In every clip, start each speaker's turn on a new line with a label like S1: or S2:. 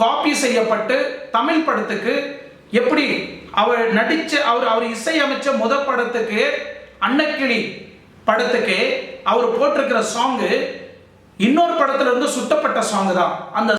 S1: Copy செய்யப்பட்டு தமிழ் படத்துக்கு எப்படி அவர் நடிச்ச அவர் இசையமைச்ச முதல் படத்துக்கு அன்னக்கிளி படத்துக்கு அவர் போட்டிருக்கிற சாங்கு இன்னொரு படத்துல இருந்து சுட்டப்பட்ட சாங் தான். அந்த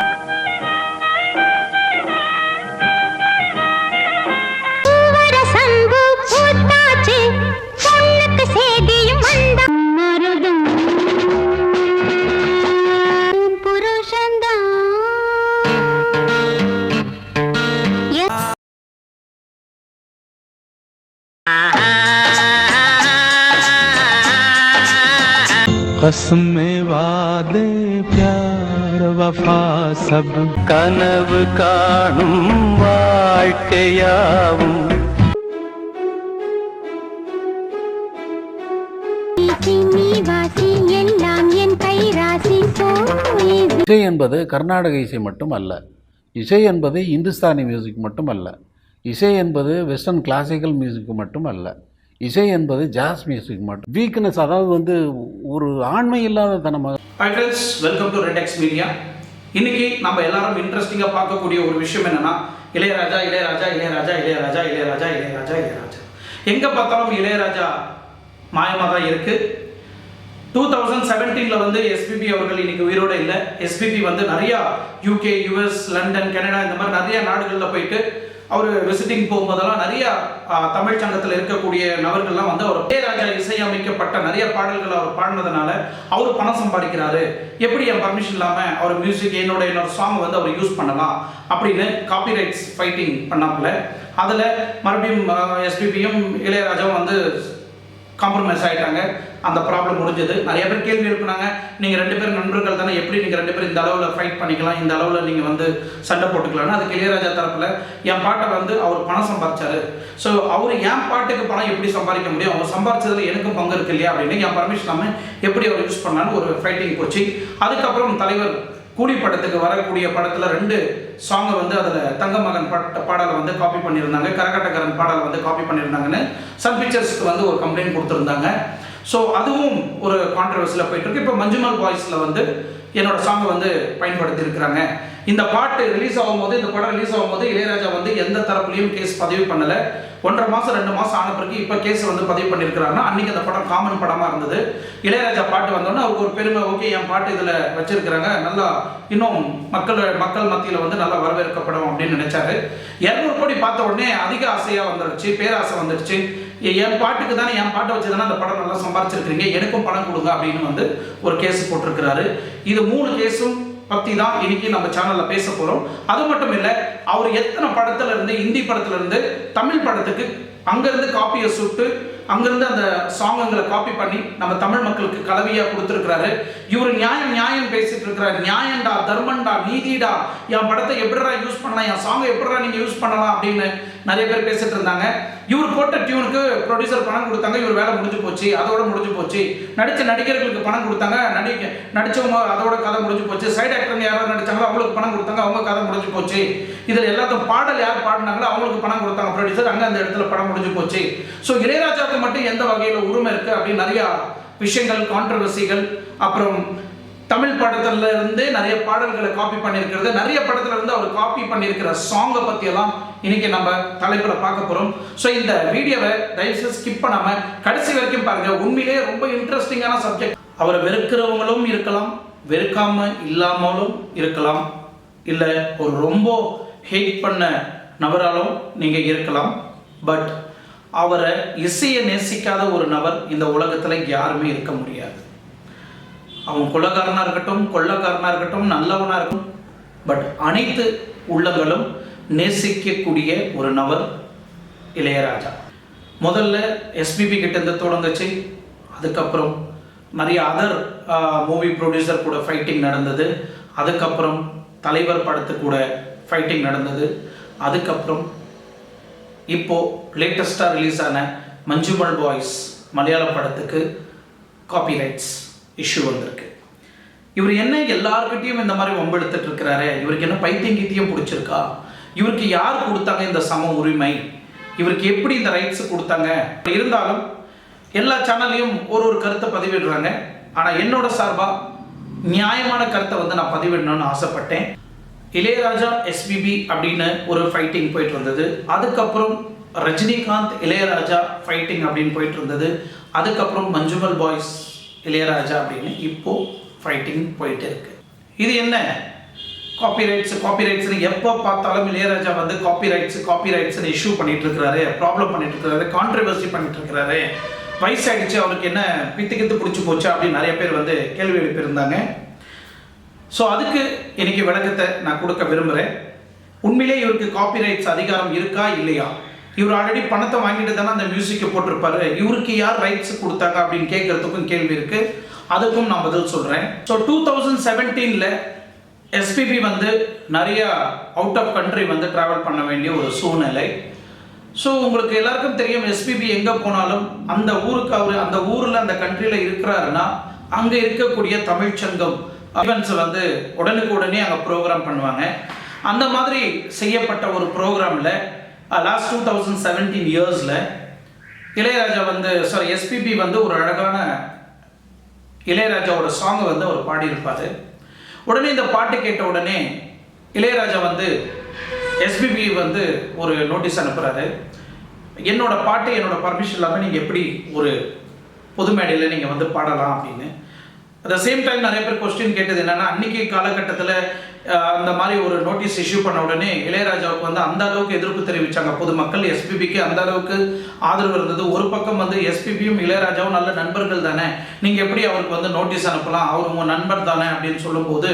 S2: कसमें वादे प्यार वफा सब कनவு காணும் வாழ்க்கையாவும்
S3: இசை என்பது கர்நாடக இசை மட்டும் அல்ல. இசை என்பது இந்துஸ்தானி மியூசிக் மட்டும் அல்ல. இசை என்பது வெஸ்டர்ன் கிளாசிக்கல் மியூசிக் மட்டும் அல்ல. இசை என்பது ஜாஸ் மியூசிக் மட்டும். வீக்னஸ், அதாவது ஒரு ஆண்மை இல்லாத தனமாக.
S1: Hi friends, welcome to red X media. இன்னைக்கு நம்ம எல்லாரும் இன்ட்ரெஸ்டிங்காக பார்க்கக்கூடிய ஒரு விஷயம் என்னன்னா, இளையராஜா இளையராஜா இளையராஜா இளையராஜா இளையராஜா இளையராஜா இளையராஜா. எங்கே பார்த்தாலும் இளையராஜா மாயமாக தான் இருக்கு. 2017 எஸ்பிபி அவர்கள் இன்னைக்கு உயிரோட இல்லை. எஸ்பிபி நிறையா யூகே, யூஎஸ், லண்டன், கனடா இந்த மாதிரி நிறைய நாடுகளில் போயிட்டு அவர் விசிட்டிங் போகும்போதெல்லாம் நிறைய தமிழ் சங்கத்தில் இருக்கக்கூடிய நபர்கள்லாம் அவர் இளையராஜா இசையமைக்கப்பட்ட நிறைய பாடல்கள் அவர் பாடினதுனால அவர் பணம் சம்பாதிக்கிறாரு, எப்படி என் பர்மிஷன் இல்லாமல் அவர் மியூசிக் என்னோட சாங் அவர் யூஸ் பண்ணலாம் அப்படின்னு காப்பிரைட்ஸ் ஃபைட்டிங் பண்ணாப்புல. அதில் மறுபடியும் எஸ்பிபியும் இளையராஜாவும் காம்ப்ரமைஸ் ஆகிட்டாங்க. அந்த ப்ராப்ளம் முடிஞ்சது. நிறைய பேர் கேள்வி எழுப்பினாங்க, நீங்கள் 2 பேரும் நண்பர்கள் தானே, எப்படி நீங்கள் 2 பேரும் இந்த அளவில் ஃபைட் பண்ணிக்கலாம், இந்த அளவில் நீங்கள் சண்டை போட்டுக்கலாம்னு. அதுக்கு இளையராஜா தரப்பில் என் பாட்டை அவர் பணம் சம்பாதிச்சாரு, ஸோ அவர் என் பாட்டுக்கு பணம் எப்படி சம்பாதிக்க முடியும், அவர் சம்பாதிச்சதில் எனக்கும் பங்கு இருக்கு இல்லையா அப்படின்னு என் பர்மிஷன் இல்லாமல் எப்படி அவர் யூஸ் பண்ணான்னு ஒரு ஃபைட்டிங் போச்சு. அதுக்கப்புறம் தலைவர் கூலி படத்துக்கு வரக்கூடிய படத்தில் 2 சாங்கை அதில் தங்கமகன் பாடலை காப்பி பண்ணியிருந்தாங்க, கரகாட்டக்காரன் பாடலை காப்பி பண்ணியிருந்தாங்கன்னு சன் பிக்சர்ஸ்க்கு ஒரு கம்ப்ளைண்ட் கொடுத்துருந்தாங்க. ஸோ அதுவும் ஒரு கான்ட்ரவர்சியில் போயிட்டு இருக்கு. இப்போ மஞ்சுமல் பாய்ஸில் என்னோட சாங்கை பயன்படுத்தி இருக்கிறாங்க. இந்த பாட்டு ரிலீஸ் ஆகும்போது, இந்த படம் ரிலீஸ் ஆகும்போது இளையராஜா எந்த தரப்புலையும் கேஸ் பதிவு பண்ணலை. 1.5 மாதம் 2 மாதம் ஆன பிறகு இப்போ கேஸ் பதிவு பண்ணியிருக்கிறாங்கன்னா, அன்றைக்கி அந்த படம் காமன் படமாக இருந்தது. இளையராஜா பாட்டு வந்தோன்னே அவருக்கு ஒரு பெருமை, ஓகே என் பாட்டு இதில் வச்சிருக்கிறாங்க, நல்லா இன்னும் மக்கள் மத்தியில் நல்லா வரவேற்கப்படும் அப்படின்னு நினைச்சாரு. 200 கோடி பார்த்த உடனே அதிக ஆசையாக வந்துடுச்சு, பேராசை வந்துடுச்சு. என் பாட்டுக்கு தானே, என் பாட்டை வச்சு தானே அந்த படம் நல்லா சம்பாதிச்சிருக்கிறீங்க, எனக்கும் பணம் கொடுங்க அப்படின்னு ஒரு கேஸ் போட்டிருக்கிறாரு. இது 3 கேஸும் பற்றி தான் இன்னைக்கு நம்ம சேனலில் பேச போகிறோம். அது மட்டும் இல்லை, அவர் எத்தனை படத்துல இருந்து, ஹிந்தி படத்துல இருந்து தமிழ் படத்துக்கு அங்கேருந்து காப்பியை சுட்டு அங்கிருந்து அந்த சாங்கங்களை காப்பி பண்ணி நம்ம தமிழ் மக்களுக்கு கலவையாக கொடுத்துருக்கிறாரு. இவர் நியாயம் பேசிட்டு இருக்கிறார். நியாயம்டா, தர்மண்டா, நீதிடா, என் படத்தை எப்படிடா யூஸ் பண்ணலாம், என் சாங்கை எப்படிடா நீங்கள் யூஸ் பண்ணலாம் அப்படின்னு நிறைய பேர் பேசிட்டு இருந்தாங்க. இவர் போட்ட டியூனுக்கு ப்ரொடியூசர் பணம் கொடுத்தாங்க, இவர் வேலை முடிஞ்சு போச்சு, அதோட முடிஞ்சு போச்சு. நடித்த நடிகர்களுக்கு பணம் கொடுத்தாங்க, நடித்தவங்க அதோட கதை முடிஞ்சு போச்சு. சைடு ஆக்டருங்க யாராவது நடித்தாங்களோ அவங்களுக்கு பணம் கொடுத்தாங்க, அவங்க கதை முடிஞ்சு போச்சு. இதில் எல்லாத்தையும் பாடல் யார் பாடினாங்களோ அவங்களுக்கு பணம் கொடுத்தாங்க ப்ரொடியூசர், அங்கே அந்த இடத்துல படம் முடிஞ்சு போச்சு. ஸோ இளையராஜாவுக்கு மட்டும் எந்த வகையில் உரிமை இருக்கு அப்படின்னு நிறைய விஷயங்கள், கான்ட்ரவர்சிகள். அப்புறம் தமிழ் படத்துல இருந்து நிறைய பாடல்களை காப்பி பண்ணியிருக்கிறது, நிறைய படத்துல இருந்து அவர் காப்பி பண்ணியிருக்கிற சாங்கை பற்றியெல்லாம் இன்னைக்கு நம்ம தலைப்பில் பார்க்க போகிறோம். ஸோ இந்த வீடியோவை தயவுசெய்து ஸ்கிப் பண்ணாமல் கடைசி வரைக்கும் பாருங்க. உண்மையிலேயே ரொம்ப இன்ட்ரெஸ்டிங்கான சப்ஜெக்ட். அவரை வெறுக்கிறவங்களும் இருக்கலாம், வெறுக்காம இல்லாமலும் இருக்கலாம், இல்லை ஒரு ரொம்ப ஹேட் பண்ண நபராலும் நீங்கள் இருக்கலாம். பட் அவரை இசையை நேசிக்காத ஒரு நபர் இந்த உலகத்தில் யாருமே இருக்க முடியாது. அவன் கொள்ளக்காரனாக இருக்கட்டும், கொள்ளக்காரனாக இருக்கட்டும், நல்லவனாக இருக்கட்டும், பட் அனைத்து உள்ளங்களும் நேசிக்கக்கூடிய ஒரு நபர் இளையராஜா. முதல்ல எஸ்பிபி கிட்ட இருந்து தொடங்குச்சு. அதுக்கப்புறம் நிறைய அதர் மூவி ப்ரொடியூசர் கூட ஃபைட்டிங் நடந்தது. அதுக்கப்புறம் தலைவர் படத்து கூட ஃபைட்டிங் நடந்தது. அதுக்கப்புறம் இப்போது லேட்டஸ்ட்டாக ரிலீஸ் ஆன மஞ்சுமல் பாய்ஸ் மலையாள படத்துக்கு காப்பிரைட்ஸ் இஷ்யூ வந்திருக்கு. இவர் என்ன எல்லாருக்கிட்டையும் இந்த மாதிரி வம்பெடுத்துட்டு இருக்கிறாரு, இவருக்கு என்ன பைத்தியம் கீத்தியம் பிடிச்சிருக்கா, இவருக்கு யார் கொடுத்தாங்க இந்த சம உரிமை, இவருக்கு எப்படி இந்த ரைட்ஸ் கொடுத்தாங்க. இருந்தாலும் எல்லா சேனல்லையும் ஒரு கருத்தை பதிவிடுறாங்க. ஆனால் என்னோட சார்பாக நியாயமான கருத்தை நான் பதிவிடணும்னு ஆசைப்பட்டேன். இளையராஜா எஸ்பிபி அப்படின்னு ஒரு ஃபைட்டிங் போயிட்டு இருந்தது. அதுக்கப்புறம் ரஜினிகாந்த் இளையராஜா ஃபைட்டிங் அப்படின்னு போயிட்டு இருந்தது. அதுக்கப்புறம் மஞ்சுமல் பாய்ஸ் இளையராஜா அப்படின்னு இப்போ ஃபைட்டிங் போயிட்டு இருக்கு. இது என்ன காப்பிரைட்ஸ்னு எப்போ பார்த்தாலும் இளையராஜா வந்து காப்பிரைட்ஸ்னு இஷ்யூ பண்ணிட்டு இருக்கிறாரு, ப்ராப்ளம் பண்ணிட்டு இருக்கிறாரு, கான்ட்ரவர்சி பண்ணிட்டு இருக்கிறாரு, வயசாயிடுச்சு அவருக்கு என்ன பித்து பிடிச்சி போச்சு அப்படின்னு நிறைய பேர் வந்து கேள்வி எழுப்பியிருந்தாங்க. ஸோ அதுக்கு இன்னைக்கு விளக்கத்தை நான் கொடுக்க விரும்புகிறேன். உண்மையிலே இவருக்கு காப்பிரைட்ஸ் அதிகாரம் இருக்கா இல்லையா? இவர் ஆல்ரெடி பணத்தை வாங்கிட்டு தானே அந்த மியூசிக்கை போட்டிருப்பாரு, இவருக்கு யார் ரைட்ஸ் கொடுத்தாங்க அப்படின்னு கேட்கறதுக்கும் கேள்வி இருக்கு. அதுக்கும் நான் பதில் சொல்கிறேன். ஸோ 2017 எஸ்பிபி வந்து நிறைய அவுட் ஆஃப் கண்ட்ரி வந்து ட்ராவல் பண்ண வேண்டிய ஒரு சூழ்நிலை. ஸோ உங்களுக்கு எல்லாருக்கும் தெரியும், எஸ்பிபி எங்கே போனாலும் அந்த ஊருக்கு அவர் அந்த ஊரில் அந்த கண்ட்ரியில் இருக்கிறாருன்னா அங்கே இருக்கக்கூடிய தமிழ்ச்சங்கம் ஈவெண்ட்ஸ் வந்து உடனே அங்கே ப்ரோக்ராம் பண்ணுவாங்க. அந்த மாதிரி செய்யப்பட்ட ஒரு ப்ரோக்ராமில் லாஸ்ட் 2017 இயர்ஸில் இளையராஜா வந்து எஸ்பிபி வந்து ஒரு அழகான இளையராஜாவோட சாங்கை வந்து அவர் பாடியிருப்பார். உடனே இந்த பாட்டு கேட்ட உடனே இளையராஜா வந்து எஸ்பிபி வந்து ஒரு நோட்டீஸ் அனுப்புகிறாரு. என்னோட பாட்டு என்னோட பர்மிஷன் இல்லாமல் நீங்கள் எப்படி ஒரு பொது மேடையில் நீங்கள் வந்து பாடலாம் அப்படின்னு. அட் சேம் டைம் நிறைய பேர் கொஸ்டின் கேட்டது என்னன்னா, அன்னைக்கு காலகட்டத்தில் அந்த மாதிரி ஒரு நோட்டீஸ் இஷ்யூ பண்ண உடனே இளையராஜாவுக்கு வந்து அந்த அளவுக்கு எதிர்ப்பு தெரிவித்தாங்க பொதுமக்கள். எஸ்பிபிக்கு அந்த அளவுக்கு ஆதரவு இருந்தது. ஒரு பக்கம் வந்து எஸ்பிபியும் இளையராஜாவும் நல்ல நண்பர்கள் தானே, நீங்கள் எப்படி அவருக்கு வந்து நோட்டீஸ் அனுப்பலாம், அவர் உங்கள் நண்பர் தானே அப்படின்னு சொல்லும்போது,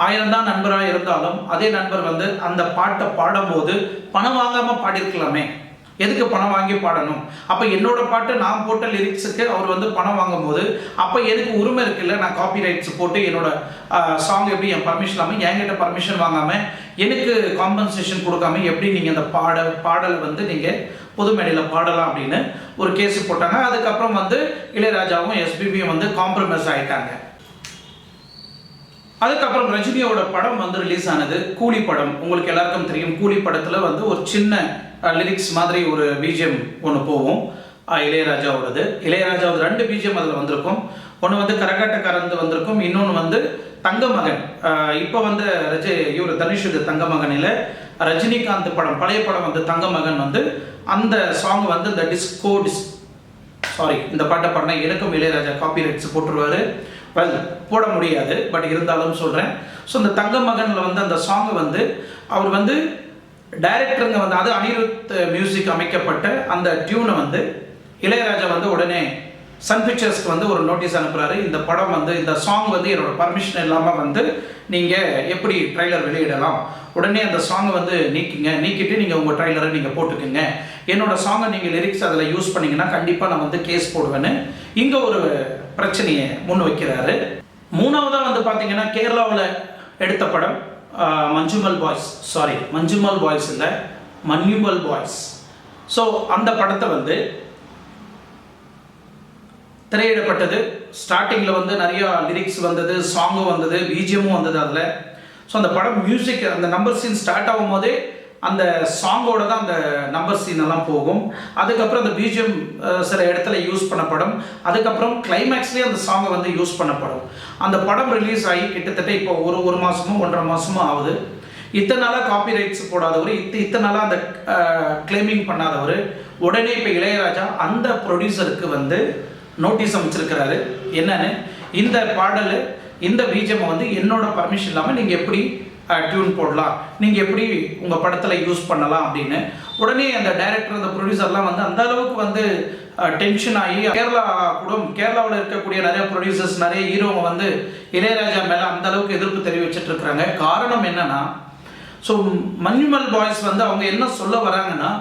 S1: 1000 தான் நண்பராக இருந்தாலும் அதே நண்பர் வந்து அந்த பாட்டை பாடும்போது பணம் வாங்காமல் பாடியிருக்கலாமே, எதுக்கு பணம் வாங்கி பாடணும்? அப்போ என்னோட பாட்டு நான் போட்ட லிரிக்ஸுக்கு அவர் வந்து பணம் வாங்கும் போது அப்போ எனக்கு உரிமை இருக்குல்ல, நான் காப்பி ரைட்ஸ் போட்டு என்னோட சாங் எப்படி என் பர்மிஷன் இல்லாமல் என்கிட்ட பர்மிஷன் வாங்காமல் எனக்கு காம்பன்சேஷன் கொடுக்காம எப்படி நீங்கள் அந்த பாடலை வந்து நீங்கள் பொது மேடையில் பாடலாம் அப்படின்னு ஒரு கேஸ் போட்டாங்க. அதுக்கப்புறம் வந்து இளையராஜாவும் எஸ்பிபியும் வந்து காம்ப்ரமைஸ் ஆகிட்டாங்க. அதுக்கப்புறம் ரஜினியோட படம் வந்து ரிலீஸ் ஆனது, கூலி படம். உங்களுக்கு எல்லாருக்கும் தெரியும், கூலி படத்தில் வந்து ஒரு சின்ன லிரிக்ஸ் மாதிரி ஒரு பிஜிஎம் ஒன்று போகும் இளையராஜாவோடது. 2 பிஜிஎம் அதில் வந்திருக்கும். ஒன்று வந்து கரகாட்டக்காரந்து வந்திருக்கும், இன்னொன்று வந்து தங்க மகன். இப்போ வந்து இவர் தனுஷ் தங்க மகனில் ரஜினிகாந்த் படம் பழைய படம் வந்து தங்க மகன் வந்து அந்த சாங் வந்து இந்த இந்த பாட்டை பாடினா எனக்கும் இளையராஜா காப்பி ரைட்ஸ் போட்டுருவாரு. போட முடியாது, பட் இருந்தாலும் சொல்கிறேன். ஸோ இந்த தங்க மகனில் வந்து அந்த சாங்கை வந்து அவர் வந்து டைரக்டருங்க வந்து அது அனிருத் மியூசிக் அமைக்கப்பட்ட அந்த டியூனை வந்து இளையராஜா வந்து உடனே சன் பிக்சர்ஸ்க்கு வந்து ஒரு நோட்டீஸ் அனுப்புகிறாரு. இந்த படம் வந்து இந்த சாங் வந்து என்னோட பர்மிஷன் இல்லாமல் வந்து நீங்கள் எப்படி ட்ரைலர் வெளியிடலாம், உடனே அந்த சாங்கை வந்து நீக்கிட்டு நீங்கள் உங்கள் ட்ரைலரை நீங்கள் போட்டுக்குங்க, என்னோட சாங்கை நீங்கள் லிரிக்ஸ் அதில் யூஸ் பண்ணிங்கன்னா கண்டிப்பாக நான் வந்து கேஸ் போடுவேன்னு இங்கே ஒரு பிரச்சனையை முன் வைக்கிறாரு. மூணாவதாக வந்து பார்த்தீங்கன்னா கேரளாவில் எடுத்த படம் மஞ்சுமல் பாய்ஸ். ஸோ அந்த படத்தை வந்து திரையிடப்பட்டது. ஸ்டார்டிங்கில் வந்து நிறையா லிரிக்ஸ் வந்தது, சாங்கும் வந்தது, பிஜிஎம்மும் வந்தது அதில். ஸோ அந்த படம் மியூசிக் அந்த நம்பர் சீன் ஸ்டார்ட் ஆகும் போதே அந்த சாங்கோட தான் அந்த நம்பர் சீன் எல்லாம் போகும். அதுக்கப்புறம் அந்த பிஜிஎம் சில இடத்துல யூஸ் பண்ணப்படும். அதுக்கப்புறம் கிளைமேக்ஸ்லேயே அந்த சாங்கை வந்து யூஸ் பண்ணப்படும். அந்த படம் ரிலீஸ் ஆகி கிட்டத்தட்ட இப்போ ஒரு மாதமோ 1.5 மாதமோ ஆகுது. இத்தனை நாளாக காப்பி ரைட்ஸ் போடாதவர், இத்தனை நாளாக அந்த கிளைமிங் பண்ணாதவர் உடனே இப்போ இளையராஜா அந்த ப்ரொடியூசருக்கு வந்து நோட்டீஸ் அமைச்சிருக்கிறாரு. என்னன்னு, இந்த பாடல் இந்த பிஜிஎம் வந்து என்னோட பர்மிஷன் இல்லாமல் நீங்கள் எப்படி டியூன் போடலாம், நீங்கள் எப்படி உங்கள் படத்தில் யூஸ் பண்ணலாம் அப்படின்னு உடனே அந்த டைரக்டர் அந்த ப்ரொடியூசர்லாம் வந்து அந்த அளவுக்கு வந்து டென்ஷன் ஆகி கேரளாவில் இருக்கக்கூடிய நிறைய ப்ரொடியூசர்ஸ் நிறைய ஹீரோங்க வந்து இளையராஜா மேலே அந்த அளவுக்கு எதிர்ப்பு தெரிவிச்சிட்டு இருக்கிறாங்க. காரணம் என்னன்னா, ஸோ மஞ்சுமல் பாய்ஸ் வந்து அவங்க என்ன சொல்ல வராங்கன்னா,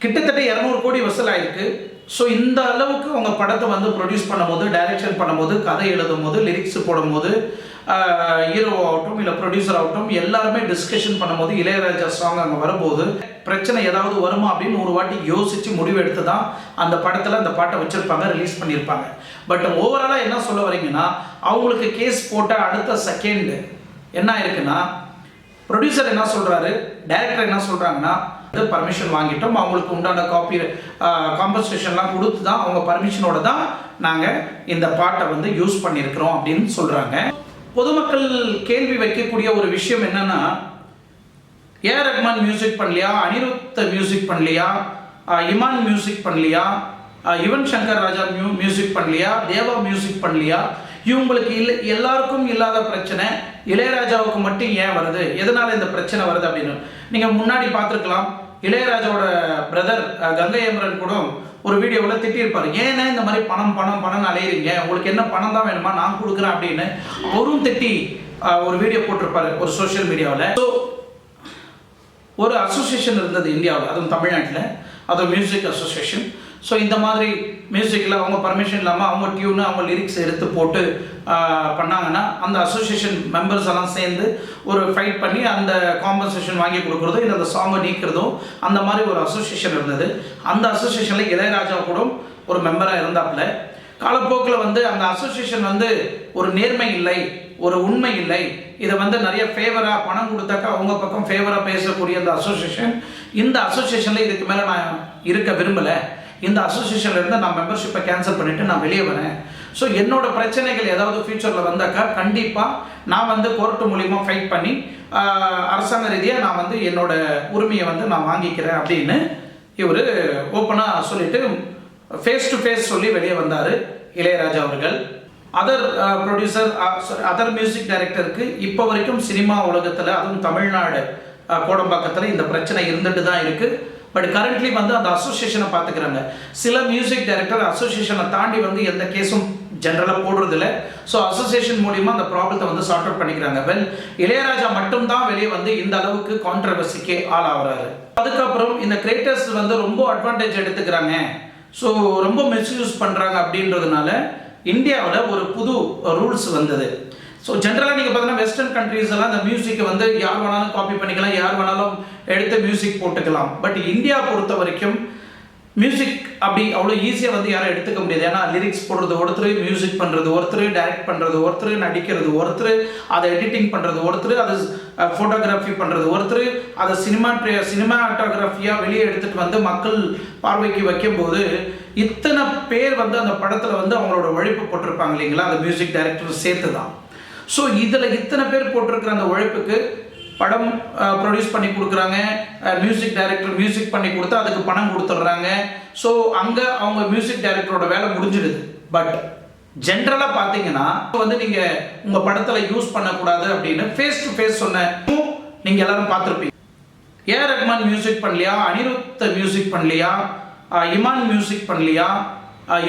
S1: கிட்டத்தட்ட 200 கோடி வசூல் ஆயிருக்கு. ஸோ இந்த அளவுக்கு அவங்க படத்தை வந்து ப்ரொடியூஸ் பண்ணும்போது, டைரக்ஷன் பண்ணும்போது, கதை எழுதும் போது, லிரிக்ஸ் போடும்போது, ஹீரோ ஆகட்டும் இல்லை ப்ரொடியூசர் ஆகட்டும் எல்லாருமே டிஸ்கஷன் பண்ணும்போது இளையராஜா சாங் அங்கே வரும்போது பிரச்சனை ஏதாவது வருமா அப்படின்னு ஒரு வாட்டி யோசித்து முடிவெடுத்து தான் அந்த படத்தில் அந்த பாட்டை வச்சுருப்பாங்க, ரிலீஸ் பண்ணியிருப்பாங்க. பட் ஓவராலாக என்ன சொல்ல வரீங்கன்னா, அவங்களுக்கு கேஸ் போட்ட அடுத்த செகண்ட் என்ன ஆயிருக்குன்னா, ப்ரொடியூசர் என்ன சொல்கிறாரு, டைரக்டர் என்ன சொல்கிறாங்கன்னா, பர்மிஷன் வாங்கிட்டோம், அவங்களுக்கு உண்டான காம்பன்சேஷன்லாம் கொடுத்து தான் அவங்க பர்மிஷனோட தான் நாங்கள் இந்த பாட்டை வந்து யூஸ் பண்ணியிருக்கிறோம் அப்படின்னு சொல்கிறாங்க. பொதுமக்கள் கேள்வி வைக்கக்கூடிய ஒரு விஷயம் என்னன்னா, ஏஆர் ரஹ்மான் மியூசிக் பண்ணலையா, அனிருத் மியூசிக் பண்ணலையா, இமான் மியூசிக் பண்ணலையா, யுவன் சங்கர் ராஜா மியூசிக் பண்ணலையா, தேவா மியூசிக் பண்ணலையா, இவங்களுக்கு எல்லாருக்கும் இல்லாத பிரச்சனை இளையராஜாவுக்கு மட்டும் ஏன் வருது, எதனால இந்த பிரச்சனை வருது அப்படின்னு நீங்கள் முன்னாடி பார்த்துருக்கலாம். இளையராஜாவோட பிரதர் கங்கை அமரன் கூட ஒரு வீடியோவில் திட்டியிருப்பார், ஏன்னா இந்த மாதிரி பணம் பணம் பணம் அலையிறீங்க, உங்களுக்கு என்ன பணம் தான் வேணுமா நான் கொடுக்குறேன் அப்படின்னு அவரும் திட்டி ஒரு வீடியோ போட்டிருப்பாரு ஒரு சோஷியல் மீடியாவில். ஸோ ஒரு அசோசியேஷன் இருந்தது இந்தியாவில், அதுவும் தமிழ்நாட்டில், அதுவும் மியூசிக் அசோசியேஷன். ஸோ இந்த மாதிரி மியூசிக்கில் அவங்க பர்மிஷன் இல்லாமல் அவங்க டியூனு அவங்க லிரிக்ஸ் எடுத்து போட்டு பண்ணாங்கன்னா அந்த அசோசியேஷன் மெம்பர்ஸ் எல்லாம் சேர்ந்து ஒரு ஃபைட் பண்ணி அந்த காம்பன்சேஷன் வாங்கி கொடுக்குறதும் இல்லை அந்த சாங்கை நீக்கிறதும் அந்த மாதிரி ஒரு அசோசியேஷன் இருந்தது. அந்த அசோசியேஷனில் இளையராஜா கூட ஒரு மெம்பராக இருந்தாப்புல. காலப்போக்கில் வந்து அந்த அசோசியேஷன் வந்து ஒரு நேர்மை இல்லை, ஒரு உண்மை இல்லை, இதை வந்து நிறைய ஃபேவராக பணம் கொடுத்தாக்கா அவங்க பக்கம் ஃபேவராக பேசக்கூடிய அந்த அசோசியேஷன், இந்த அசோசியேஷனில் இதுக்கு மேலே நான் இருக்க விரும்பலை, இந்த அசோசியேஷன்லேருந்து நான் மெம்பர்ஷிப்பை கேன்சல் பண்ணிவிட்டு நான் வெளியே வரேன். ஸோ என்னோட பிரச்சனைகள் ஏதாவது ஃபியூச்சரில் வந்தாக்கா கண்டிப்பாக நான் வந்து கோர்ட்டு மூலிமா ஃபைட் பண்ணி அரசாங்க ரீதியாக நான் வந்து என்னோட உரிமையை வந்து நான் வாங்கிக்கிறேன் அப்படின்னு இவர் ஓப்பனாக சொல்லிட்டு ஃபேஸ் டு ஃபேஸ் சொல்லி வெளியே வந்தார் இளையராஜா அவர்கள். அதர் ப்ரொடியூசர் அதர் மியூசிக் டைரக்டருக்கு இப்போ வரைக்கும் சினிமா உலகத்தில், அதுவும் தமிழ்நாடு கோடம்பாக்கத்தில் இந்த பிரச்சனை இருந்துட்டு தான் இருக்குது. பட் கரண்ட்லி வந்து அந்த அசோசியேஷனை பார்த்துக்கிறாங்க. சில மியூசிக் டைரக்டர் அசோசியேஷனை தாண்டி வந்து எந்த கேஸும் ஜென்ரலாக போடுறதில்ல. ஸோ அசோசியேஷன் மூலிமா அந்த ப்ராப்ளத்தை வந்து சார்ட் அவுட் பண்ணிக்கிறாங்க. வெல், இளையராஜா மட்டும்தான் வெளியே வந்து இந்த அளவுக்கு கான்ட்ரவர்சிக்கே ஆளாகிறாரு. அதுக்கப்புறம் இந்த கிரியேட்டர்ஸ் வந்து ரொம்ப அட்வான்டேஜ் எடுத்துக்கிறாங்க, ஸோ ரொம்ப மிஸ்யூஸ் பண்ணுறாங்க அப்படின்றதுனால இந்தியாவில் ஒரு புது ரூல்ஸ் வந்தது. ஸோ ஜென்ரலாக நீங்கள் பார்த்தீங்கன்னா வெஸ்டர்ன் கண்ட்ரீஸ் எல்லாம் இந்த மியூசிக்கை வந்து யார் வேணாலும் காப்பி பண்ணிக்கலாம், யார் வேணாலும் எடுத்து மியூசிக் போட்டுக்கலாம். பட் இந்தியா பொறுத்த வரைக்கும் மியூசிக் அப்படி அவ்வளோ ஈஸியாக வந்து யாரும் எடுத்துக்க முடியாது. ஏன்னா லிரிக்ஸ் போடுறது ஒருத்தர், மியூசிக் பண்ணுறது ஒருத்தர், டைரக்ட் பண்ணுறது ஒருத்தர், நடிக்கிறது ஒருத்தர், அதை எடிட்டிங் பண்ணுறது ஒருத்தர், அது ஃபோட்டோகிராஃபி பண்ணுறது ஒருத்தர், அதை சினிமாட்டோகிராஃபியாக வெளியே எடுத்துகிட்டு வந்து மக்கள் பார்வைக்கு வைக்கும்போது இத்தனை பேர் வந்து அந்த படத்தில் வந்து அவங்களோட உழைப்பு போட்டிருப்பாங்க இல்லைங்களா, அந்த மியூசிக் டைரக்டர் சேர்த்து தான். ஸோ இதில் இத்தனை பேர் போட்டிருக்கிற அந்த உழைப்புக்கு படம் ப்ரொடியூஸ் பண்ணி கொடுக்குறாங்க, மியூசிக் டைரக்டர் மியூசிக் பண்ணி கொடுத்தா அதுக்கு பணம் கொடுத்துட்றாங்க. ஸோ அங்கே அவங்க மியூசிக் டைரக்டரோட வேலை முடிஞ்சிடுது. பட் ஜென்ரலாக பார்த்தீங்கன்னா வந்து நீங்கள் உங்கள் படத்தில் யூஸ் பண்ணக்கூடாது அப்படின்னு ஃபேஸ் டு ஃபேஸ் சொன்ன நீங்கள் எல்லாரும் பார்த்துருப்பீங்க. ஏஆர் ரஹ்மான் மியூசிக் பண்ணலையா, அனிருத் மியூசிக் பண்ணலையா, இமான் மியூசிக் பண்ணலையா,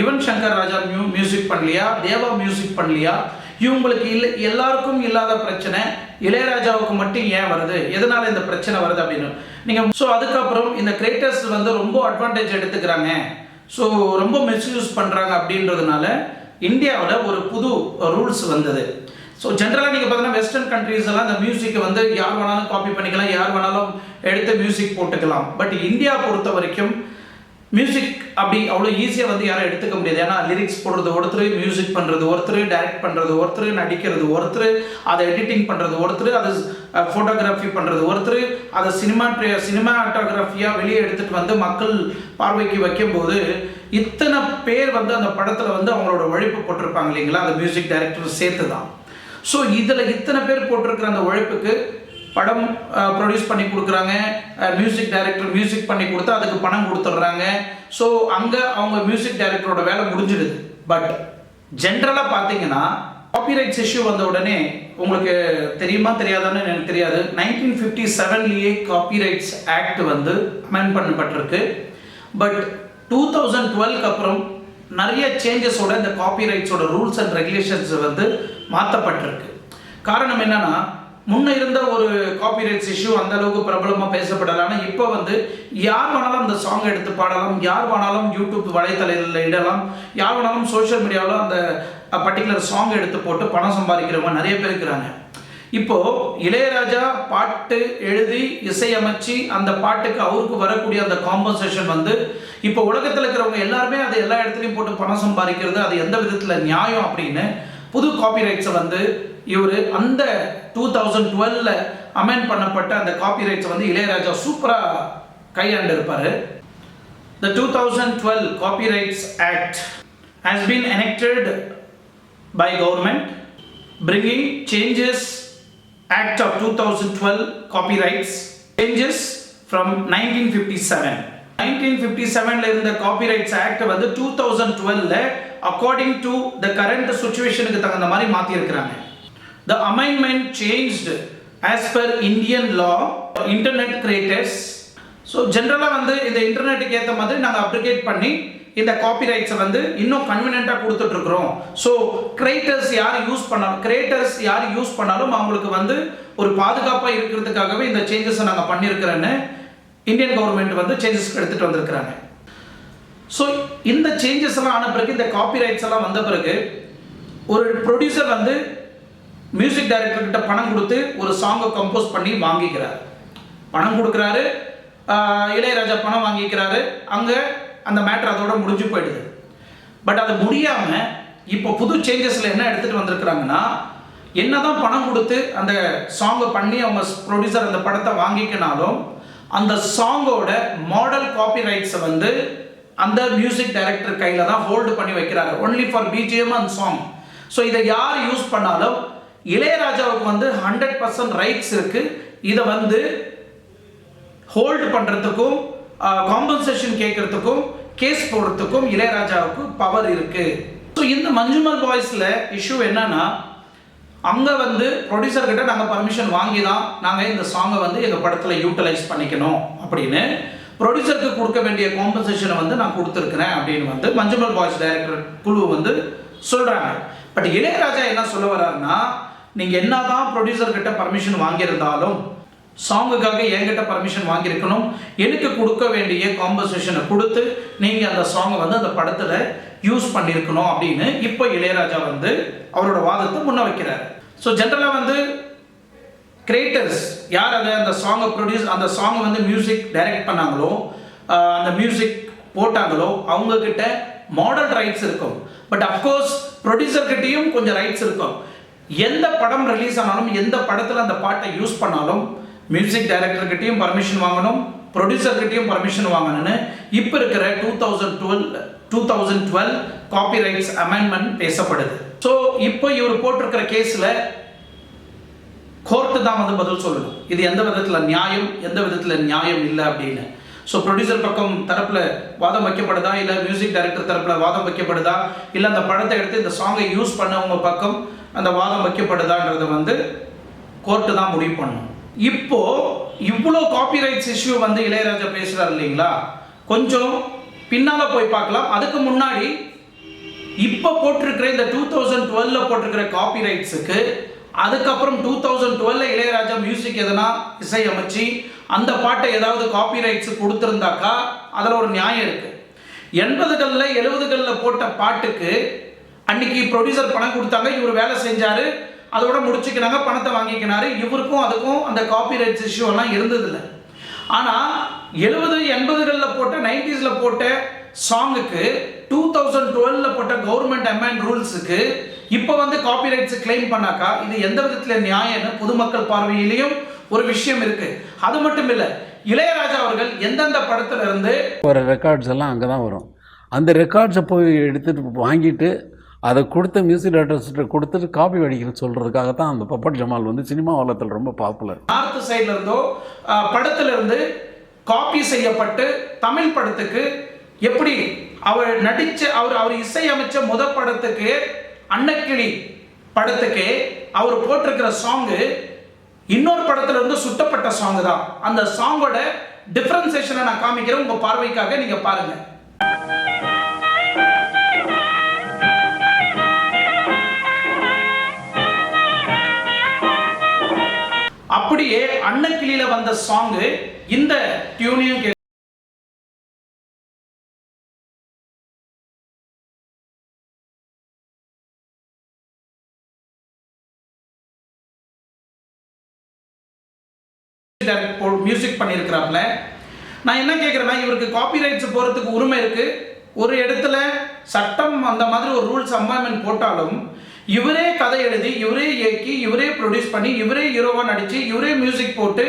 S1: யுவன் சங்கர் ராஜா மியூசிக் பண்ணலையா, தேவா மியூசிக் பண்ணலையா, இவங்களுக்கு எல்லாருக்கும் இல்லாத பிரச்சனை இளையராஜாவுக்கு மட்டும் ஏன் வருது, எதனால இந்த பிரச்சனை வருது அப்படின்னு நீங்கள். ஸோ அதுக்கப்புறம் இந்த கிரியேட்டர்ஸ் வந்து ரொம்ப அட்வான்டேஜ் எடுத்துக்கிறாங்க, ஸோ ரொம்ப மிஸ்யூஸ் பண்ணுறாங்க அப்படின்றதுனால இந்தியாவில் ஒரு புது ரூல்ஸ் வந்தது. ஸோ ஜென்ரலாக நீங்கள் பார்த்தீங்கன்னா வெஸ்டர்ன் கண்ட்ரீஸ் எல்லாம் இந்த மியூசிக்கை வந்து யார் வேணாலும் காப்பி பண்ணிக்கலாம், யார் வேணாலும் எடுத்து மியூசிக் போட்டுக்கலாம். பட் இந்தியா பொறுத்த வரைக்கும் மியூசிக் அப்படி அவ்வளோ ஈஸியாக வந்து யாரும் எடுத்துக்க முடியாது. ஏன்னா லிரிக்ஸ் போடுறது ஒருத்தர், மியூசிக் பண்ணுறது ஒருத்தர், டைரக்ட் பண்ணுறது ஒருத்தர், நடிக்கிறது ஒருத்தர், அதை எடிட்டிங் பண்ணுறது ஒருத்தர், அது ஃபோட்டோகிராஃபி பண்ணுறது ஒருத்தர், அதை சினிமாட்டோகிராஃபியாக வெளியே எடுத்துகிட்டு வந்து மக்கள் பார்வைக்கு வைக்கும்போது இத்தனை பேர் வந்து அந்த படத்தில் வந்து அவங்களோட உழைப்பு போட்டிருப்பாங்க இல்லைங்களா, அந்த மியூசிக் டைரக்டர் சேர்த்து தான். ஸோ இதில் இத்தனை பேர் போட்டிருக்கிற அந்த உழைப்புக்கு படம் ப்ரொடியூஸ் பண்ணி கொடுக்குறாங்க, மியூசிக் டைரக்டர் மியூசிக் பண்ணி கொடுத்தா அதுக்கு பணம் கொடுத்துட்றாங்க. ஸோ அங்கே அவங்க மியூசிக் டைரக்டரோட வேலை முடிஞ்சிடுது. பட் ஜென்ரலாக பார்த்தீங்கன்னா காப்பிரைட்ஸ் இஷ்யூ வந்த உடனே உங்களுக்கு தெரியுமா தெரியாதான்னு எனக்கு தெரியாது, 1957 காப்பிரைட்ஸ் ஆக்ட் வந்து அமெண்ட் பண்ணப்பட்டிருக்கு. பட் 2012 அப்புறம் நிறைய சேஞ்சஸோட இந்த காப்பிரைட்ஸோட ரூல்ஸ் அண்ட் ரெகுலேஷன்ஸ் வந்து மாற்றப்பட்டிருக்கு. காரணம் என்னன்னா, முன்ன இருந்த ஒரு காப்பிரைட்ஸ் இஷ்யூ அந்த அளவுக்கு பிரபலமாக பேசப்படலாம். இப்போ வந்து யார் வேணாலும் அந்த சாங் எடுத்து பாடலாம், யார் வேணாலும் யூடியூப் வலைத்தளத்தில் இடலாம், யார் வேணாலும் சோஷியல் மீடியாவில் அந்த பர்டிகுலர் சாங் எடுத்து போட்டு பணம் சம்பாதிக்கிறவங்க நிறைய பேர் இருக்கிறாங்க. இப்போது இளையராஜா பாட்டு எழுதி இசையமைச்சு அந்த பாட்டுக்கு அவருக்கு வரக்கூடிய அந்த காம்பன்சேஷன் வந்து இப்போ உலகத்தில் இருக்கிறவங்க எல்லாருமே அது எல்லா இடத்துலையும் போட்டு பணம் சம்பாதிக்கிறது அது எந்த விதத்தில் நியாயம் அப்படின்னு புது காப்பிரைட்ஸை வந்து இவர் அந்த 2012 அமெண்ட் பண்ணப்பட்ட அந்த காப்பிரைட்ஸை வந்து இளையராஜா சூப்பராக கையாண்டு இருப்பார். The 2012 Copyrights Act has been enacted by government. bringing changes Act of 2012 copyrights changes from 1957. 1957ல இருந்த காப்பிரைட்ஸ் ஆக்ட் வந்து 2012ல according to the current situationக்கு தகுந்த மாதிரி மாத்தி இருக்காங்க. The amendment changed as per Indian law internet creators. So ஜெனரலா வந்து இந்த இன்டர்நெட்டுக்கு ஏத்த மாதிரி நாங்க அப்ளிகேட் பண்ணி இந்த காப்பிரைட்ஸை வந்து இன்னும் கன்வீனியன்ட்டா கொடுத்துட்டு இருக்கிறோம். ஸோ கிரியேட்டர்ஸ் யார் யூஸ் பண்ணாலும் அவங்களுக்கு வந்து ஒரு பாதுகாப்பாக இருக்கிறதுக்காகவே இந்த சேஞ்சஸை நாங்கள் பண்ணியிருக்கிறேன்னு இந்தியன் கவர்மெண்ட் வந்து சேஞ்சஸ் எடுத்துகிட்டு வந்திருக்கிறாங்க. ஸோ இந்த சேஞ்சஸ் எல்லாம் ஆன பிறகு, இந்த காப்பிரைட்ஸ் எல்லாம் வந்த பிறகு, ஒரு ப்ரொடியூசர் வந்து மியூசிக் டைரக்டர் கிட்ட பணம் கொடுத்து ஒரு சாங்கை கம்போஸ் பண்ணி வாங்கிக்கிறார். பணம் கொடுக்குறாரு, இளையராஜா பணம் வாங்கிக்கிறாரு, அங்கே அந்த மேட்டர் அதோட முடிஞ்சு போயிடுது. பட் அது முடியாமல் இப்போ புது சேஞ்சஸில் என்ன எடுத்துகிட்டு வந்திருக்கிறாங்கன்னா, என்னதான் பணம் கொடுத்து அந்த சாங்கை பண்ணி அவங்க ப்ரொடியூசர் அந்த படத்தை வாங்கிக்கினாலும் அந்த சாங்கோட மாடல் காப்பிரைட்ஸை வந்து அந்த மியூசிக் டைரக்டர் கையில் தான் ஹோல்டு பண்ணி வைக்கிறாரு. Only for BGM and song. So இதை யார் யூஸ் பண்ணாலும் இளையராஜாவுக்கு வந்து 100% ரைட்ஸ் இருக்குது. இதை வந்து ஹோல்டு பண்ணுறதுக்கும் காம்பன்சேஷன் கேட்கறதுக்கும் கேஸ் போடுறதுக்கும் இளையராஜாவுக்கு பவர் இருக்கு. ஸோ இந்த மஞ்சுமல் பாய்ஸில் இஷ்யூ என்னன்னா, அங்கே வந்து ப்ரொடியூசர் கிட்ட நாங்கள் பர்மிஷன் வாங்கி தான் நாங்கள் இந்த சாங்கை வந்து எங்கள் படத்தில் யூட்டிலைஸ் பண்ணிக்கணும் அப்படின்னு ப்ரொடியூசருக்கு கொடுக்க வேண்டிய காம்பன்சேஷனை வந்து நான் கொடுத்துருக்கிறேன் அப்படின்னு வந்து மஞ்சுமல் பாய்ஸ் டைரக்டர் குழு வந்து சொல்கிறாங்க. பட் இளையராஜா என்ன சொல்ல வர்றாருன்னா, நீங்கள் என்ன தான் ப்ரொடியூசர் கிட்ட பர்மிஷன் வாங்கியிருந்தாலும் சாங்குக்காக என்கிட்ட பர்மிஷன் வாங்கியிருக்கணும், எனக்கு கொடுக்க வேண்டிய காம்பன்சேஷனை கொடுத்து நீங்கள் அந்த சாங்கை வந்து அந்த படத்தில் யூஸ் பண்ணியிருக்கணும் அப்படின்னு இப்போ இளையராஜா வந்து அவரோட வாதத்தை முன்ன வைக்கிறார். ஸோ ஜென்ரலாக வந்து கிரியேட்டர்ஸ் யார் அதை அந்த சாங்கை அந்த சாங்கை வந்து மியூசிக் டைரக்ட் பண்ணாங்களோ, அந்த மியூசிக் போட்டாங்களோ, அவங்கக்கிட்ட மாடல் ரைட்ஸ் இருக்கும். பட் அஃப்கோர்ஸ் ப்ரொடியூசர்கிட்டையும் கொஞ்சம் ரைட்ஸ் இருக்கும். எந்த படம் ரிலீஸ் ஆனாலும், எந்த படத்தில் அந்த பாட்டை யூஸ் பண்ணாலும் மியூசிக் டைரக்டர்கிட்டையும் பர்மிஷன் வாங்கணும், ப்ரொடியூசர்கிட்டையும் பர்மிஷன் வாங்கணும்னு இப்போ இருக்கிற 2012 காப்பிரைட்ஸ் அமெண்ட்மெண்ட் பேசப்படுது. ஸோ இப்போ இவர் போட்டிருக்கிற கேஸில் கோர்ட்டு தான் வந்து பதில் சொல்லணும், இது எந்த விதத்தில் நியாயம், எந்த விதத்தில் நியாயம் இல்லை அப்படின்னு. ஸோ ப்ரொடியூசர் பக்கம் தரப்பில் வாதம் வைக்கப்படுதா, இல்லை மியூசிக் டைரக்டர் தரப்பில் வாதம் வைக்கப்படுதா, இல்லை அந்த படத்தை எடுத்து இந்த சாங்கை யூஸ் பண்ணவங்க பக்கம் அந்த வாதம் வைக்கப்படுதான்றதை வந்து கோர்ட்டு தான் முடிவு பண்ணணும். இப்போ இவ்வளோ காப்பிரைட்ஸ் இஷ்யூ வந்து இளையராஜா பேசுகிறார் இல்லைங்களா, கொஞ்சம் பின்னால் போய் பார்க்கலாம். அதுக்கு முன்னாடி இப்போ போட்டிருக்கிற இந்த 2012 போட்டிருக்கிற காப்பிரைட்ஸுக்கு அதுக்கப்புறம் 2012 இளையராஜா மியூசிக் எதனா இசையமைச்சு அந்த பாட்டை ஏதாவது காப்பிரைட்ஸ் கொடுத்துருந்தாக்கா அதில் ஒரு நியாயம் இருக்கு. 80களில் 70களில் போட்ட பாட்டுக்கு அன்னைக்கு ப்ரொடியூசர் பணம் கொடுத்தாங்க, இவர் வேலை செஞ்சாரு, அதோட முடிச்சுக்கினாங்க, பணத்தை வாங்கிக்கினாரு. இவருக்கும் அதுக்கும் அந்த காப்பிரைட்ஸ் இஷ்யூ எல்லாம் இருந்ததில்லை. ஆனால் 70 80களில் போட்ட 90ஸ்ல போட்ட சாங்குக்கு 2012 போட்ட கவர்மெண்ட் அமெண்ட் ரூல்ஸுக்கு இப்போ வந்து காப்பிரைட்ஸ் கிளைம் பண்ணாக்கா இது எந்த விதத்தில் நியாயம்னு பொதுமக்கள் பார்வையிலையும் ஒரு விஷயம் இருக்கு. அது மட்டும் இல்லை, இளையராஜா அவர்கள் எந்தெந்த படத்துல இருந்து
S3: வர ரெக்கார்ட்ஸ் எல்லாம் அங்கே தான் வரும். அந்த ரெக்கார்ட்ஸை போய் எடுத்துகிட்டு வாங்கிட்டு அதை கொடுத்த மியூசிக் டைரக்டர்ஸ்கிட்ட கொடுத்துட்டு காப்பி அடிக்கிறேன்னு சொல்கிறதுக்காக தான் அந்த பப்பட் ஜமால் வந்து சினிமா உலகத்தில் ரொம்ப பாப்புலர்.
S1: நார்த் சைட்ல இருந்தோ படத்துல இருந்து காப்பி செய்யப்பட்டு தமிழ் படத்துக்கு எப்படி அவர் நடிச்ச அவர் இசையமைச்ச முதல் படத்துக்கு அன்னக்கிளி படத்துக்கு அவர் போட்டிருக்கிற சாங்கு இன்னொரு படத்துல இருந்து சுட்டப்பட்ட சாங் தான். அந்த சாங்கோட டிஃபரன்சியேஷனை நான் காமிக்கிறேன் உங்க பார்வைக்காக, நீங்க பாருங்க. அப்படியே அன்னக்கிளியில வந்த சாங்கு இந்த டியூனையும் மியூசிக் பண்ணியிருக்கிறாப்ல. நான் என்ன கேட்குறேன்னா, இவருக்கு காப்பிரைட்ஸ் போகிறதுக்கு உரிமை இருக்கு. ஒரு இடத்துல சட்டம் அந்த மாதிரி ஒரு ரூல்ஸ் அமெண்ட்மெண்ட் போட்டாலும் இவரே கதை எழுதி, இவரே இயக்கி, இவரே ப்ரொடியூஸ் பண்ணி, இவரே ஹீரோவாக நடித்து, இவரே மியூசிக் போட்டு,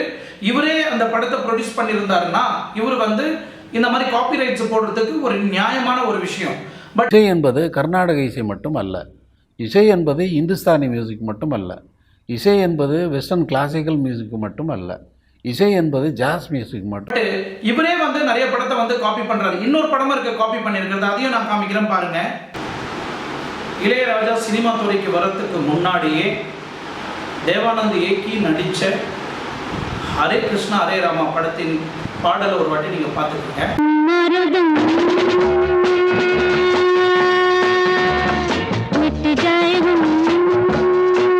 S1: இவரே அந்த படத்தை ப்ரொடியூஸ் பண்ணியிருந்தாருன்னா இவர் வந்து இந்த மாதிரி காப்பிரைட்ஸ் போடுறதுக்கு ஒரு நியாயமான ஒரு விஷயம். பட்
S3: இசை என்பது கர்நாடக இசை மட்டும் அல்ல. இசை என்பது இந்துஸ்தானி மியூசிக் மட்டுமல்ல. இசை என்பது வெஸ்டர்ன் கிளாசிக்கல் மியூசிக் மட்டுமல்ல. இசை என்பது ஜாஸ் மியூசிக் மட்டும்.
S1: இவரே வந்து நிறைய படத்தை வந்து காப்பி பண்றாரு. இன்னொரு படமும் இருக்கு காப்பி பண்ணியிருக்கிறது, அதையும் நான் காமிக்கிறேன் பாருங்க. இளையராஜா சினிமா துறைக்கு வரத்துக்கு முன்னாடியே தேவானந்த் ஏக்கி நடித்த ஹரே கிருஷ்ணா ஹரே ராமா படத்தின் பாடலை ஒரு வாட்டி நீங்க பார்த்துக்கோங்க.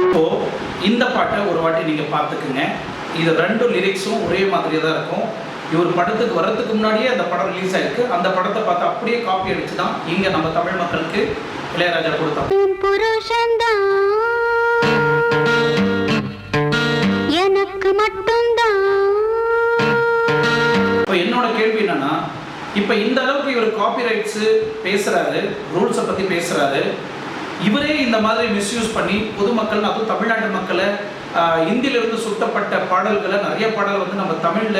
S1: இப்போ இந்த பாட்டை ஒரு வாட்டி நீங்க பார்த்துக்குங்க. இது ரெண்டு லிரிக்ஸும் ஒரே மாதிரியே தான் இருக்கும். இவர் படத்துக்கு வரதுக்கு முன்னாடியே அந்த படம் ரிலீஸ் ஆயிருக்கு. அந்த படத்தை பார்த்து அப்படியே காப்பி அடிச்சு தான் இங்க நம்ம தமிழ் மக்களுக்கு இளையராஜா கொடுத்தார்.
S4: எனக்கு மட்டும்தான்.
S1: இப்போ என்னோட கேள்வி என்னன்னா, இப்போ இந்த அளவுக்கு இவர் காப்பிரைட்ஸு பேசுறாரு, ரூல்ஸை பத்தி பேசுறாரு, இவரே இந்த மாதிரி மிஸ்யூஸ் பண்ணி பொதுமக்கள், அதுவும் தமிழ்நாட்டு மக்களை இந்தியிலிருந்து சுட்டப்பட்ட பாடல்களை நிறைய பாடல் வந்து நம்ம தமிழ்ல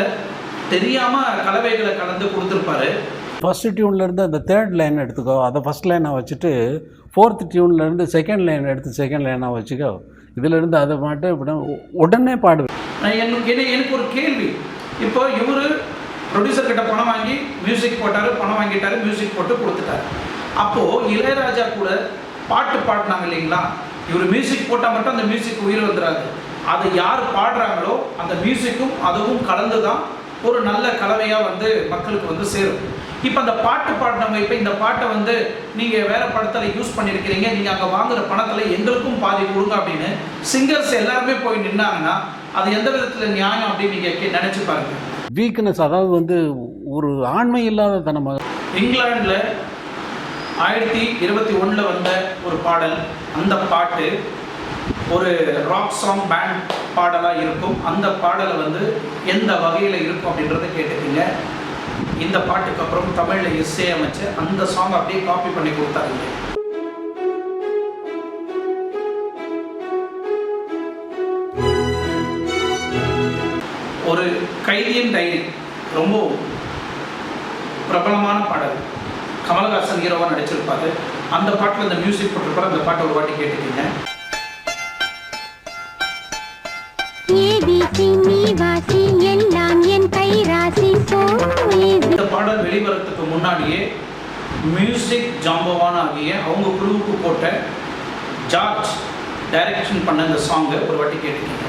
S1: தெரியாம கலவைகளை கலந்து கொடுத்துருப்பாரு.
S3: ஃபஸ்ட்டு டியூன்லேருந்து அந்த தேர்ட் லைன் எடுத்துக்கோ, அதை ஃபஸ்ட் லைனாக வச்சுட்டு ஃபோர்த் டியூன்லேருந்து செகண்ட் லைன் எடுத்து செகண்ட் லைனாக வச்சுக்கோ, இதிலேருந்து அதை மட்டும் இப்படி உடனே பாடுவேன்.
S1: எனக்கு ஒரு கேள்வி. இப்போ இவர் ப்ரொடியூசர் கிட்ட பணம் வாங்கி மியூசிக் போட்டார், பணம் வாங்கிட்டாரு, மியூசிக் போட்டு கொடுத்துட்டாரு. அப்போது இளையராஜா கூட பாட்டு பாடினாங்க இல்லைங்களா, இவர் மியூசிக் போட்டால் மட்டும் அந்த மியூசிக் உயிர் வந்துடாது. அது யார் பாடுறாங்களோ அந்த மியூசிக்கும் அதுவும் கலந்து தான் ஒரு நல்ல கலவையாக வந்து மக்களுக்கு வந்து சேரும். இப்போ அந்த பாட்டு பாடினவங்க இப்போ இந்த பாட்டை வந்து நீங்கள் வேறு படத்தில் யூஸ் பண்ணியிருக்கிறீங்க, நீங்கள் அங்கே வாங்குகிற பணத்தில் எங்களுக்கும் பாதி கொடுங்க அப்படின்னு சிங்கர்ஸ் எல்லாருமே போய் நின்னாங்கன்னா அது எந்த விதத்தில் நியாயம் அப்படின்னு நீங்கள் நினச்சி பாருங்க.
S3: வீக்னஸ், அதாவது வந்து ஒரு ஆண்மை இல்லாத தனமாக.
S1: இங்கிலாண்டில் 1921 வந்த ஒரு பாடல். அந்த பாட்டு ஒரு ராக் சாங் பேண்ட் பாடலாக இருக்கும். அந்த பாடலை வந்து எந்த வகையில் இருக்கும் அப்படின்றத கேட்டுக்கீங்க. இந்த பாட்டுக்கு அப்புறம் தமிழில் இசையமைச்சு அந்த சாங் அப்படியே காப்பி பண்ணி கொடுத்தாருங்க. ஒரு கைதியின் டைரி ரொம்ப பிரபலமான பாடல். கமலஹாசன் ஹீரோவாக நடிச்சிருப்பாரு. அந்த பாட்டில் அந்த மியூசிக் போட்டிருப்பாரு. அந்த பாட்டை ஒரு வாட்டி கேட்டுக்கீங்க. இந்த பாடல் வெளிவரத்துக்கு முன்னாடியே மியூசிக் ஜாம்பவான் ஆகிய அவங்க குழுவுக்கு போட்ட ஜார்ஜ் டைரக்ஷன் பண்ண இந்த சாங்கை ஒரு வாட்டி கேட்டுக்கீங்க.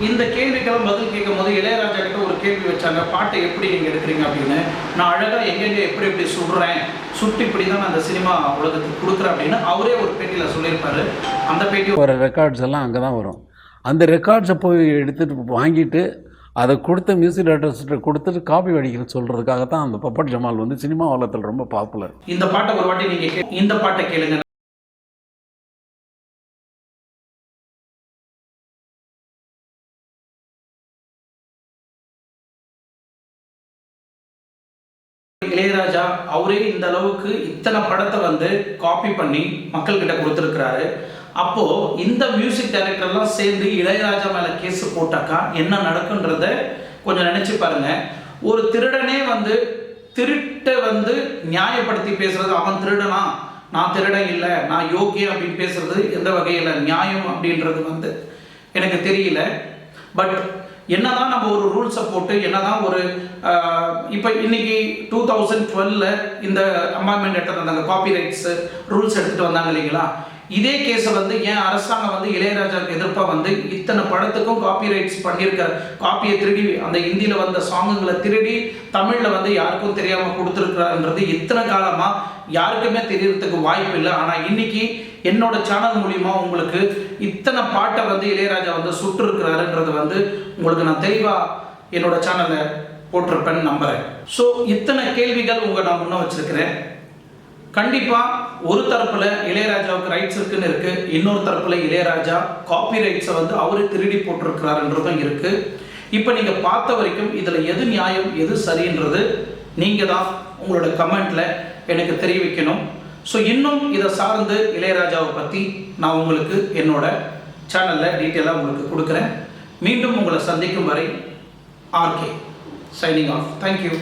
S1: இந்த கேள்விக்கெல்லாம் பதில் கேட்கும் போது இளையராஜா கிட்ட ஒரு கேள்வி வச்சாங்க, பாட்டை எப்படி நீங்க எடுக்கிறீங்க அப்படின்னு. நான் அழகா எங்கெங்க எப்படி சுடுறேன், சுட்டு இப்படி தான் நான் அந்த சினிமா உலகத்துக்கு கொடுக்குறேன் அப்படின்னு அவரே ஒரு பேட்டியில் சொல்லியிருப்பாரு. அந்த பேட்டி
S3: ஒரு ரெக்கார்ட்ஸ் எல்லாம் அங்கே தான் வரும். அந்த ரெக்கார்ட்ஸை போய் எடுத்துகிட்டு வாங்கிட்டு அதை கொடுத்த மியூசிக் டைரக்டர்ஸ்கிட்ட கொடுத்துட்டு காப்பி அடிக்கிறேன்னு சொல்கிறதுக்காக தான் அந்த பப்பட் ஜமால் வந்து சினிமா உலகத்தில் ரொம்ப பாப்புலர்.
S1: இந்த பாட்டை ஒரு வாட்டி நீங்கள் இந்த பாட்டை கேளுங்க. இளையராஜா அவரே இந்த அளவுக்கு இத்தனை படத்தை வந்து காப்பி பண்ணி மக்கள்கிட்ட கொடுத்துருக்கிறாரு. அப்போ இந்த மியூசிக் டைரக்டர்லாம் சேர்ந்து இளையராஜா மேல கேஸ் போட்டாக்கா என்ன நடக்குன்றத கொஞ்சம் நினைச்சு பாருங்க. ஒரு திருடனே வந்து திருட்டை வந்து நியாயப்படுத்தி பேசுறது, அவன் திருடனா நான் திருடன் இல்லை நான் யோகியன் அப்படின்னு பேசுறது எந்த வகையில் நியாயம் அப்படின்றது வந்து எனக்கு தெரியல. பட் என்னதான் நம்ம ஒரு ரூல்ஸை போட்டு என்னதான் ஒரு இப்போ இன்னைக்கு 2012 இந்த அமெண்ட்மெண்ட் எடுத்து வந்தாங்க, காப்பிரைட்ஸ் ரூல்ஸ் எடுத்துட்டு வந்தாங்க இல்லைங்களா. இதே கேஸை வந்து ஏன் அரசாங்கம் வந்து இளையராஜாவுக்கு எதிர்ப்பாக வந்து இத்தனை படத்துக்கும் காப்பிரைட்ஸ் பண்ணியிருக்கிற காப்பியை திருடி அந்த ஹிந்தியில் வந்த சாங்குங்களை திருடி தமிழில் வந்து யாருக்கும் தெரியாமல் கொடுத்துருக்குறாருன்றது இத்தனை காலமாக யாருக்குமே தெரியறதுக்கு வாய்ப்பு இல்லை. ஆனால் இன்னைக்கு என்னோட சேனல் மூலிமா உங்களுக்கு இத்தனை பாட்டை வந்து இளையராஜா வந்து சுட்டுருக்கிறாருன்றது வந்து உங்களுக்கு நான் தெளிவாக என்னோட சேனலில் போட்டிருப்பேன்னு நம்புகிறேன். ஸோ இத்தனை கேள்விகள் நான் முன்ன வச்சிருக்கிறேன். கண்டிப்பாக ஒரு தரப்பில் இளையராஜாவுக்கு ரைட்ஸ் இருக்குன்னு இருக்குது, இன்னொரு தரப்பில் இளையராஜா காப்பி ரைட்ஸை வந்து அவரே திருடி போட்டிருக்கிறாருன்றதும் இருக்குது. இப்போ நீங்கள் பார்த்த வரைக்கும் இதில் எது நியாயம் எது சரின்றது நீங்கள் தான் உங்களோட கமெண்ட்டில் எனக்கு தெரிவிக்கணும். ஸோ இன்னும் இதை சார்ந்து இளையராஜாவை பற்றி நான் உங்களுக்கு என்னோட சேனலில் டீட்டெயிலாக உங்களுக்கு கொடுக்குறேன். மீண்டும் உங்களை சந்திக்கும் வரை ஆர்கே சைனிங் ஆஃப். தேங்க்யூ.